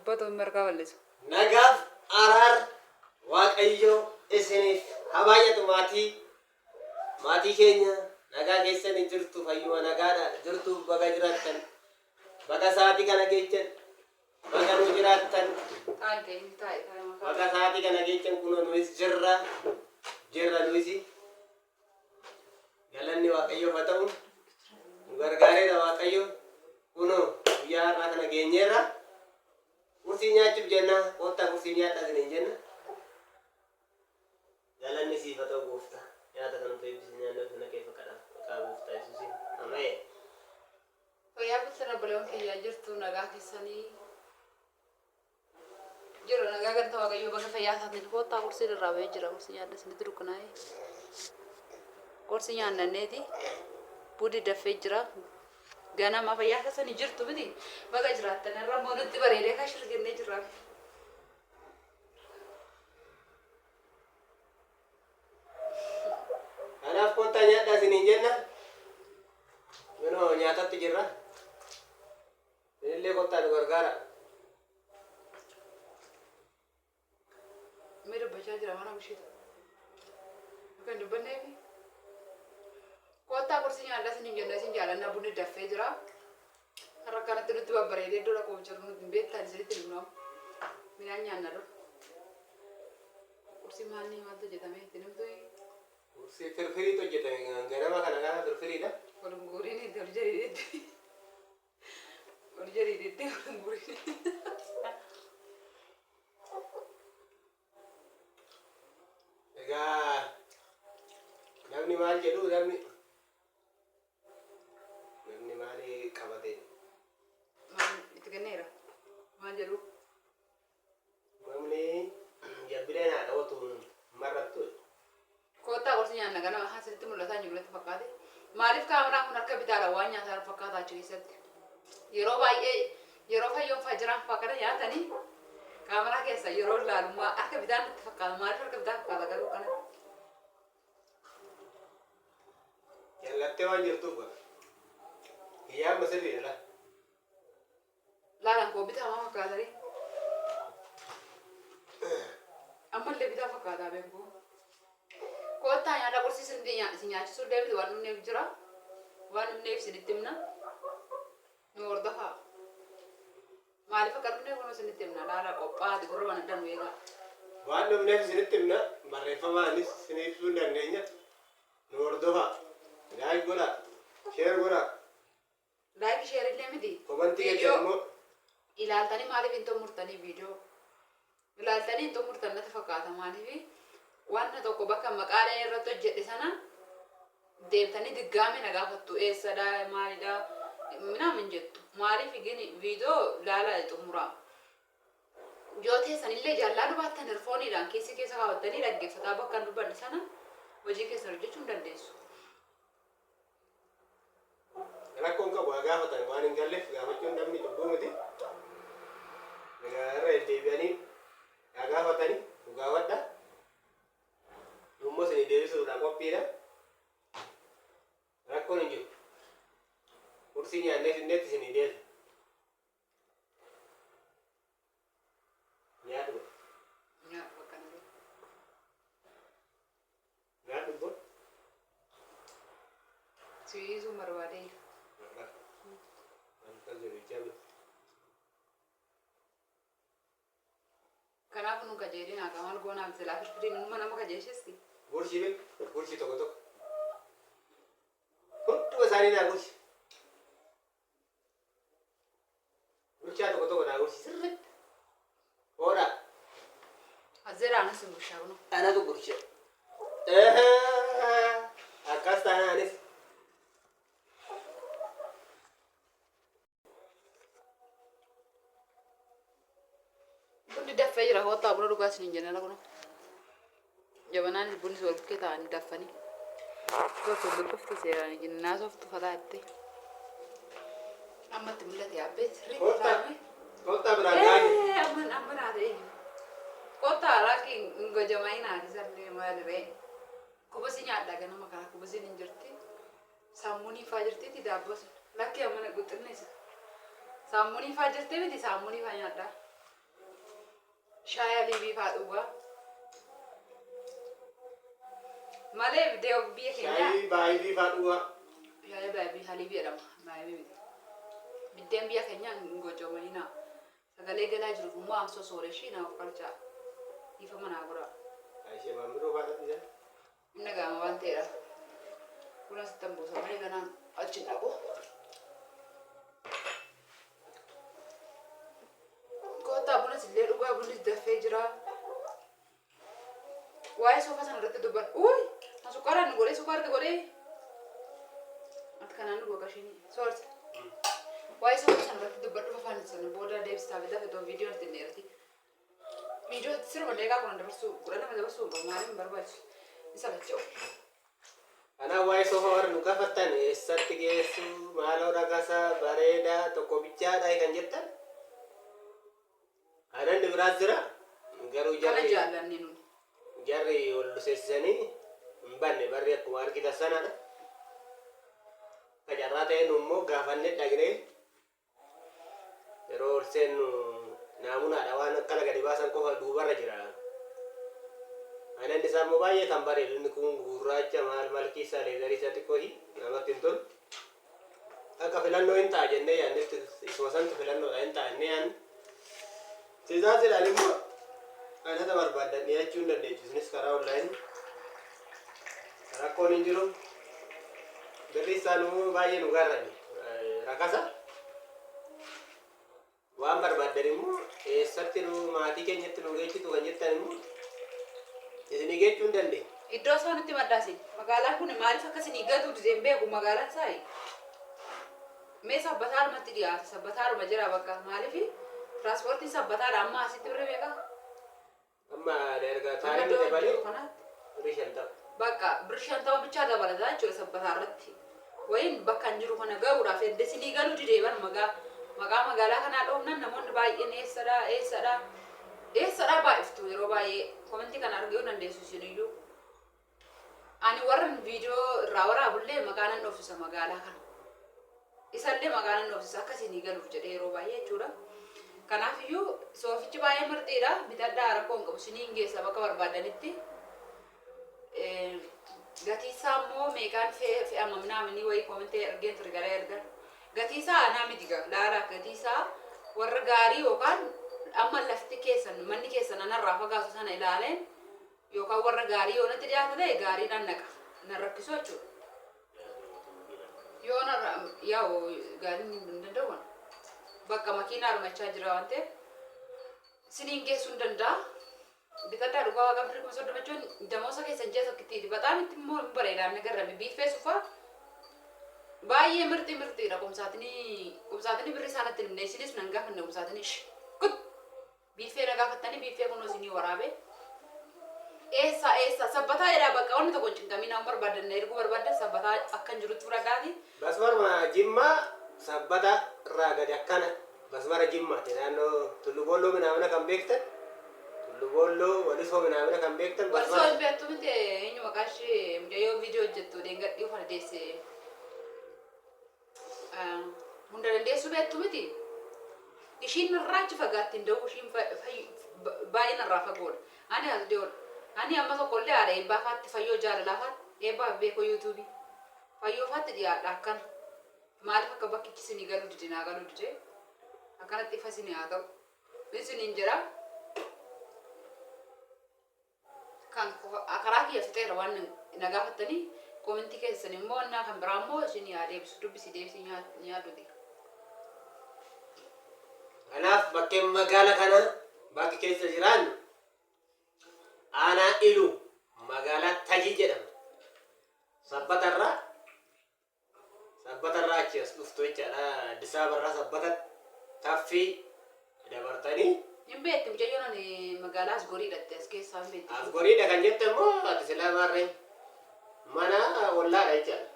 Dubbatu margaa balleessu. Nagaaf araar waaqayyo isiniif habaayatu maatii keenya nagaa keessanii jirtu fayyuma nagaadha jirtu baga jiraattan baga sa'aatii kana geechan baga nu jiraattan baga sa'aatii kana geechan kunoo nuyi jirra nuyi galanni waaqayyoof haa ta'u nu gargaareera waaqayyo kunoo guyyaa har'aa kana geenyeerra. Kursi nyaachuuf jenna kottaa kursi nyaadhaa isiniin jenna galanni siif haa ta'u gooftaa nyaata kan nuti eebbisee nyaannuuf kana keessa kadhaa gooftaa Yesuusiin ameen. Fayyaa bulchaa baloon kiyyaa jirtu nagaa keessanii jiru nagaa ganta waaqayyoo bakka fayyaa isaatiin kottaa kursi irraa bahee jira kursi nyaadhaa isinitti dukkanaa'ee kursi nyaanneeti buddi dafee jira. Ganama fayyaa keessanii jirtu miti baga jiraattan irra moonutti bareedee kan shirgannee jirra. Kanaaf kottaa nyaadhaa isiniin jenna minoo nyaatatti jirra inillee kottaa nu gargaara. Mee dubbachaa jira mana busheeta kan dubbanneefi kottaa kursi nyaadhaa isiniin jenna isin jaalannaa bunni dafee jira. Har'a kanatti nutti babbareedee iddoo dhaqoo jiru nuti hin beektan isinitti dhimnamu midhaan nyaanna dura. Kursi maalii maaltu hojjetame itti nimtu? Kursi firfiriitu hojjetame ganama kana firfiriidha. Walunguuriin itti ol jedhiideetti walunguuriin. Egaa namni maal jedhu namni maali qabate? Itti kenneera maal jedhu? Namni jabbileen haa dhawatu marrattu. Kottaa kursi nyaanna ganama asirratti mul'ataa jiru natti fakkaate. Maaliif kaameraan kun harka bitaadhaan waan nyaataa fakkaataa achi keessatti? Yeroo baay'ee yeroo fayyoon jiran fakkaata nyaatanii kaameraa keessa yeroo ilaalu harka bitaan natti fakkaata. Maaliif harka bitaa fakkaata garuu kanatti? Jallattee waan jirtuuf hiyyaa masirriidha la. Laalaan koo bitaa maa fakkaatanii? Ammallee bitaa fakkaataa beeku. Kottaa nyaata kursi isin nyaachisuu deemti waan dhumneef jira. Waan dhumneef isinitti himna. Nu hordofaa. Maaliif akka dhumneef kun isinitti himna? Laala qophaa'aati gurra waan adda nu eegaa. Waan dhumneef isinitti himna barreeffamaanis isiniif ibsuu hin dandeenya. Nu hordofaa. Laayik godhaa. Sheer godhaa. Laayik sheer illee miti. Komantii keessatti immoo ilaaltanii maaliif hin xumurtanii viidiyoo? Ilaaltanii hin xumurtan natti fakkaata maaliif? Waan tokko bakka maqaaleen irratti hojjedhe sana deemtanii diggaame na gaafattu eessadha maalidha minaamin jettu maaliif gini viidiyoo laala xumuraa yoo teessanillee jaalladhu baattan irfooniidhaan keessa kaawwattanii dhaggeeffataa bakka hin dubbanne sana hojii keessan hojjechuu hin dandeessu. Rakkoon qabu haa gaafatan waan hin galleef gaafachuun namni cubbuu miti. Irra deddeebi'anii haa gaafatanii dhugaa wadha. Dhummoo isinii deebisuudhaan qophiidha. Rakkoon hin jiru. Kursii nyaannee sinneetti isinii deebisa. Nyaatu godha. Nyaatu bakka nagaa. Nyaatu godha. Siisuu barbaadee. Kanaaf nu kajeelina akamal goonaan silaa firfiriin numa nama kajeeshesti. Gurshii beeku gurshii tokko. Hunduma isaanii naa gurshi. Gurchaa tokko naa gurshi sirriitti. Oodhaa. Azzeeraan isin gushaa bunu. Anatu gurshe. Akkas taanaanis. Bunni daffee jira kottaa buna dhugaa isin hin jennaan kun. Jabanaan bunni wal bukkee ta'anii daffanii. Gosa dubbiftu seeraan jennaa sooftu fataa itti. Ammatti mul'ate yaabbeet sirriitti taa'ame. Kottaa biraan gaadi. Amma naatee. Kottaa raakii hin gojamayin haati sarlee maaliree. Kubasi nyaadhaa ganama kana kubasiin hin jirti. Sammuunii faa jirtiiti daabboo lakki amma na guxxinneessa. Sammuunii faa jirti miti sammuunii faa nyaadhaa. shaaya liibii faa dhugaa. Malee video biyya keenya Shaayii baay'ee faadhuwa. shaaya baay'ee haliibii jedhama. Baay'ee miti. Biddeen biyya keenya hin gojoomaniina. Sagalee galaa jiruuf immoo amsoo sooreshii naaf qalchaa. Ifa manaa gura. Ishee maamiloo faadhatu jira. Inni gaama waan ta'eedha. Buna sittan buusa malee ganaan achi dhaqu. Koottaa bunas illee dhugaa bunnis dafee jira. Waa'ee soofaa sana irratti dubbadhu. Uy! Sukkaaraan nu godhee sukkaarri godhee. Ati kanaan nu gogashinii. Soorti. Waa'ee soofaa sana irratti dubbadhu afaan sana booda deebisaa bitaa fitoo viidiyoo itti dheerati. Viidiyoo sirba deegaa kunan dabarsuu kudhan nama dabarsuu maaliin barbaachisu. Isa lacha'u. Kana waa'ee soofaa warra nu gaafattan eessatti geessu maaloo dhaqasa bareedaa tokko bichaadha kan jettan. Anan biraas jira garuu Kana jaallanni nuni. jarri ol seessisanii hin banne barri akkuma argitan sanadha. Kacarraa ta'een immoo gaafanne dhagnee yeroo ol seennu naamunaadha waan akkana gadi baasan qofa duubarra jira. Anan isaa immoo baay'ee kan bareedu inni kun gurraacha maal malkii isaa leezarii isaa xiqqoohi namatti hin tolu. Akka filannoo hin ta'a jennee yaannetti isuma santu filannoodha hin ta'a jennee yaanne. Siisaa jedhaan immoo anata barbaadan dhiyaachuu hin dandeessu. Isinis karaa onlaayinii rakkoon hin jiru. Birri isaanuu baay'ee nu gaarrani. Rakasa waan barbaadan immoo eessatti nu maatii keenyatti nu geessitu kan jettan immoo isinii geechuu hin dandeenye. Iddoo isaa nutti maddaasi. Magaalaan kun maaliif akkasinii gatu dideen beeku magaalaan isaa? Mee sabbataadhumatti dhiyaata. Sabbataadhuma jira bakka maaliif? Tiraanspoortiin sabbataadha amma asitti birri beekaa? Amma erga taa'ee dabalee birri 50. Bakka birri 50 bichaa dabalataa jechuudha sabbataa irratti. Wayin bakka hin jiru kana gahuudhaaf eddesinii galuu dideeban maqaa magaalaa kanaa dhoofnan namoonni baay'een eessadhaa baay'iftu yeroo baay'ee komentii kana argachuu dandeessu isiniyyuu. Ani warra viidiyoo irraa waraabullee maqaan hin dhoofisa magaalaa kana. Isallee maqaan hin dhoofisa akkasinii galuuf jedhee yeroo baay'ee jechuudha. Kanaafiyyuu soofichi baay'ee mirxiidha. Bitadhaa rakkoo hin qabu isinii hin geessa bakka barbaadanitti. Gatii isaa immoo meeqaan fe'ama minaaminii wayii komentee argeen ture gara ergan. Gatii isaa anaa miti laala gatii isaa warra gaarii yookaan amma lafti keessan manni keessan anarraa fagaatu sana ilaaleen yookaan warra gaarii yoo natti dhiyaata ta'e gaariidhaan naqa nan rakkisu jechuudha. Yoo yaa'u gaariin hin danda'u bakka makiinaa armachaa jira waan ta'eef isiniin geessuu hin danda'a. Bitadhaa dhugaa waaqa birrii kuma soddomachuun damoosa keessan ji'a tokkittiiti. Baxaan itti immoo hin bareedaan nagarrame biiffee sufaa baay'ee mirxiidha. Qumsaatinii birrii isaanatti himne isinis nan gaafanne qumsaatinii kut biiffee na gaafattanii biiffee kunoo isinii waraabe. Eessa sabbataa jedhaa bakka wanni tokko hin cinqamiin waan barbaadan erguu barbaadan sabbataa akka hin jirutti fudhadhaati. Basmaruma Jimmaa sabbata irraa gadi akkana basmara Jimmaati naannoo Tullu Boolloo minaamina kan beektan. Lubollo walisoo minaamina kan beektan walisoo hin beektu miti eenyu maqaa ishee mucayyoo viidiyoo hojjettu deengadhii ufana deesse hunda dandeessu beektu miti ishiin irraachi fagaatti hin da'u ishiin baay'een irraa fagoodha. Ani as dee'oodha. Ani amma tokkollee haadha eebbaa faatti fayyoo jaalalafaatti eebbaaf beekoo yuutuubii fayyoo faatti dhiyaadha akkana maaliif akka bakkichi isinii galuu dide naa galuu dide akkanatti ifa isinii haa ta'u isiniin jira. Kan karaa kiyya fixeera waan na gaafattanii komentii keessan immoo annaa kan biraa immoo isin yaa deebisu dubbisi deebisii nyaaduti. Kanaaf bakkeen magaala kana bakki keessa jiraannu aanaa ilu magaalaa Tajii jedhama. Sabbatarraa achi as dhuftu jechaadha. Addis Ababarraa sabbata taffii dabartanii. Hin beektu mucayyoon magaalaa Asgoriidhaatti as keessaa hin beektu. Asgoriidha kan jette immoo ati silaa maarree mana ollaadha jechaadha.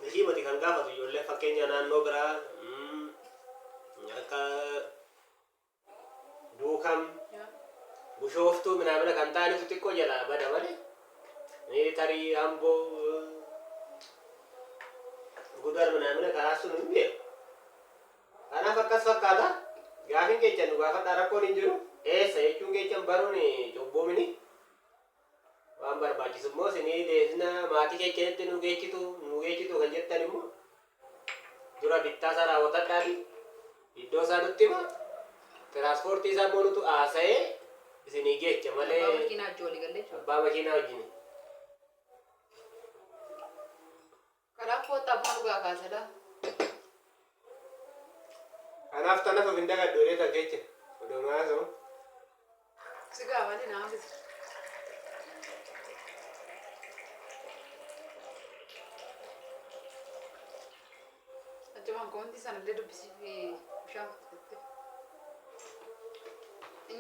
Ishii mati kan gaafatu ijoollee fakkeenya naannoo biraa akka Duukam Bushooftuu minaamina kan ta'anitu xiqqoo jalaa bada malee tarii Amboo Gudar minaamina karaa sun hin beeku. Kanaaf akkas fakkaata. Gaafin keechan nu gaafadhaa rakkoon hin jiru. Eessa jechuun keechan baruun cubbuumini. Waan barbaachisu immoo isinii deebisna maatii keechanitti nu geechitu kan jettan immoo dura bittaa isaa raawwatadhaafi iddoo isaa nutti hima. Tiraanspoortii isaa immoo nutu haasa'ee isinii geecha malee Abbaa makiinaa wajjin walii galee jechuudha. abbaa makiinaa wajjin. Karaa koottaa buna dhugaa kaasadha. Kanaaf tanaaf of hin dagadhu jedhee tan keecha. Odoo maasoo. Si gaafate naa biti. Ajjabaan koomti sanallee dubbisii fi bishaan fudhatte.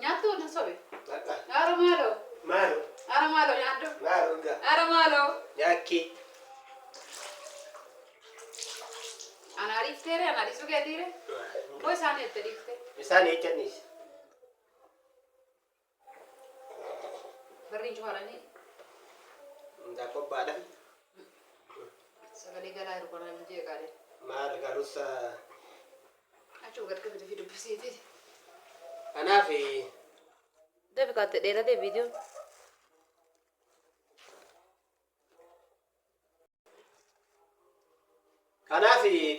Nyaattu waliin sobe. Dhaqa. Haara maaloo. Maaloo. Haara maaloo nyaaddu. Maaloo gaa. Haara maaloo. Nyaakki. Anaa dhiifteere anaa dhiisuu keetiire. Moo isaan jette dhiifte. Isaan eeggannis. Barriin cufaadhanii. Ndaa qophaadha. Sagalee galaa jiru kana hin jeeqaadhe. Maal galuusa. Achuu gad qabate fi dubbisiiti. Kanaaf Deebi kaatte dheeratee viidiyoon.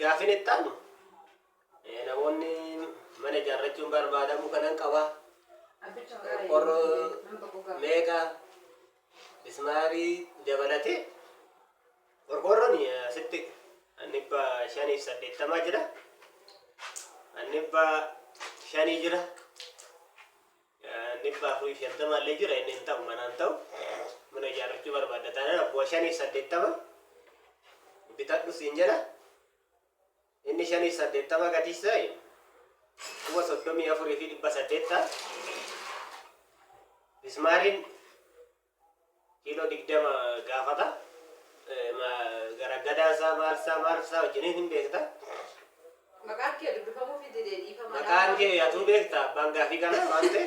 gaafin itti aanu namoonni mana ijaarrachuun barbaadamu kanan qabaa. Qorqorroo meeqa mismaarii dabalatee qorqorroon asitti annibba 580 jira. Annibba 5 jira. Annibba 450 illee jira. Inni hin ta'u manaan ta'u mana ijaarrachuu barbaadda taanaan abboo 580 bitadhu siin jedha. Inni 580 gatiisaa kuwa 34,800. Mismaariin kiiloo 20 gaafata. Garaggadaasaa maalsaa wajjiniin hin beekta. Maqaan kee dubbifamuu fi dhiifama. Maqaan kee atuu beekta abbaan gaafii kana waan ta'e.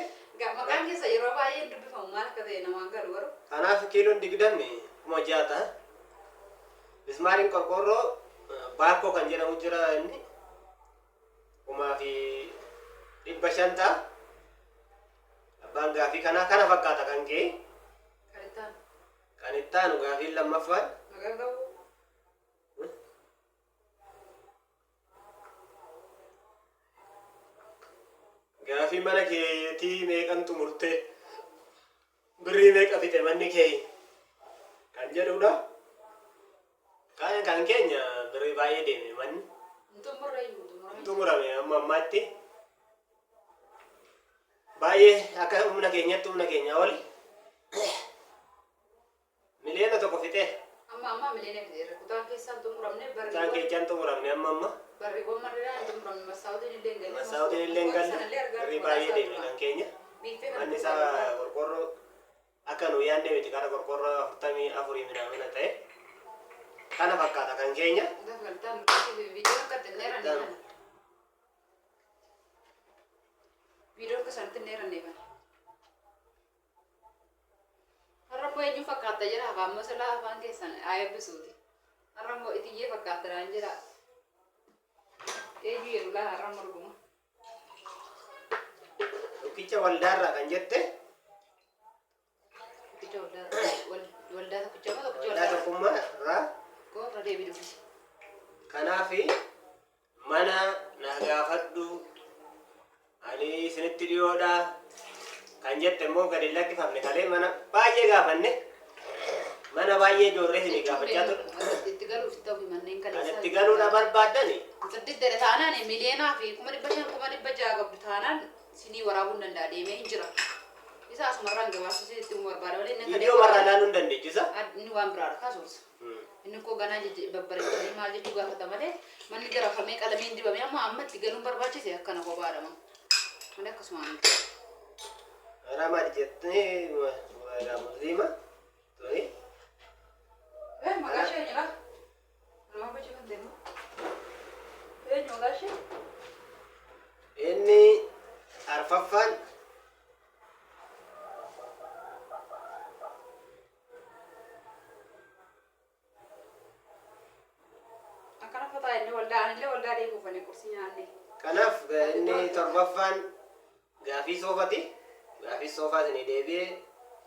Maqaan keessa yeroo baay'ee dubbifamu maal akka ta'e namaan galu garuu. Kanaaf kiiloon 20 kuma 6. Mismaariin qorqorroo baakoo kan jedhamu jira inni 1,500. Abbaan gaafii kana fakkaata kan kee. Kan itti aanu gaafiin lammaffaan. Maqaan qabu. Gaafii mana keetii meeqan xumurte birrii meeqa fixe manni kee kan jedhudha. Kan keenya birrii baay'ee deeme manni. Xumurame amma ammaatti. Baay'ee akka humna keenyatti humna keenya oli. Miliyoona tokko fixe. Amma miliyoona fixeera. Kutaan keessaan xumuramne barri. Kutaan keessaan xumuramne amma. Barri gommarraa xumuramne masaawwatiin illee hin galle. Masaawwatiin illee hin galle. Birrii baay'ee deeme kan keenya. Manni isaa qorqorroo akka nu yaadne miti kana qorqorroo 44 midhaamina ta'e. Kana fakkaata kan keenya. Viidiyoo akka sanatti illee ranneefan. Har'a immoo eenyu fakkaata jedha afaan masalaa afaan keessan eebbisuuti. Har'a immoo itiyyee fakkaata dhaan jedha. Eenyu jedhu laa har'a morguma. Tokkicha waldaarraa kan jette. Tokkicha waldaa tokkicha moo tokkicha Waldaa tokkummaarraa. Koorra deebii dubbisi. Kanaaf mana na gaafadhu ani isinitti dhiyoodha kan jette immoo gadi lakkifamne kalee mana baay'ee gaafanne mana baay'ee ijoollee isinii gaafachaa ture. Itti galuuf ta'u manneen kaleessaa. Kan itti galuudha barbaaddani. Saddeettadha taanaan miliyoonaa fi 500,000 qabdu taanaan sinii waraabuun danda'a deemee hin jira. Isa asumarraan gabaasuu itti barbaada malee inni Viidiyoo marraa ilaaluu hin dandeechisa. Inni waan biraadha kaasuusa. Inni koo ganaa babbareechanii maal jechuu gaafata malee manni garafamee qalamiin dibamee amma itti galuun barbaachise akkana kophaadhama. Malee akkasumaan. Ramaad jettee musliima tuni. Maqaa ishee eenyudha? Namaa gochuu kan deemu. Eenyu maqaa ishee? Inni arfaffaan Akkana fataa inni waldaa anillee waldaa deemuufanii qursii nyaanne. Kanaaf inni torbaffaan gaafii soofati. Gaafii soofaa isin deebi'ee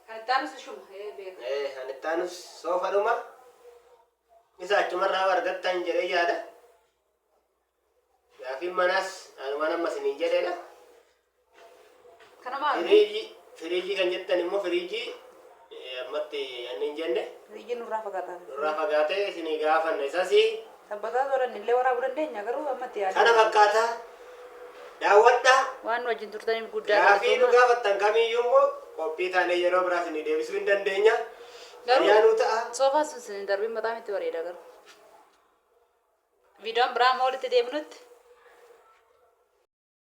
Kan itti aanu shuma beeku. kan itti aanus soofadhuma. Isa achumarraa argattan jedhee yaada. Gaafiin manaas anumaan amma isiniin jedheedha. Kana maali? Firiijii kan jettan immoo firiijii ammatti annin jenne Firiijii nurraa fagaataa. nurraa fagaatee isinii gaafanna isas Sabbataa toran illee waraabuu dandeenya garuu ammatti yaada. kana fakkaata daawwadhaa. Waan wajjin turtaniif guddaa Gaafii nu gaafattan kamiyyuu immoo qophii taanee yeroo biraas isinii deebisuu hin dandeenya. Ayyaanuu ta'a. Soofaan sun darbiin mataa miti bareeda garuu. Viidiyoon biraa moo walitti deebinutti?